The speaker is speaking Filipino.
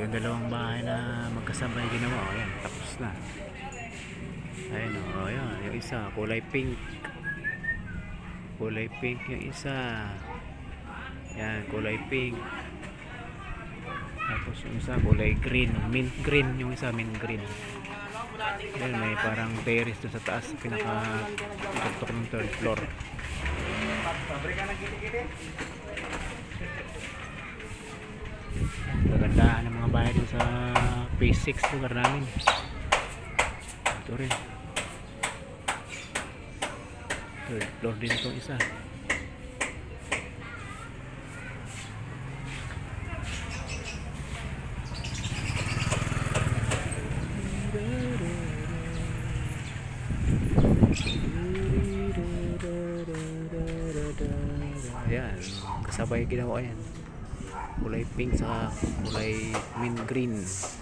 Yung dalawang bahay na magkasabay ginawa, o yan, tapos na. Ayun o, yan, yung isa kulay pink. Kulay pink yung isa. Yan, kulay pink. Tapos yung isa kulay green, mint green yung isa, mint green. Yan, may parang terrace doon sa taas, pinaka-tuktok ng third floor. Gagandaan ng mga bahay dun sa phase 6 lugar namin. Ito rin, third floor din itong isa. Ayan, kasabay ginawa yan, kulay pink sa kulay mint green.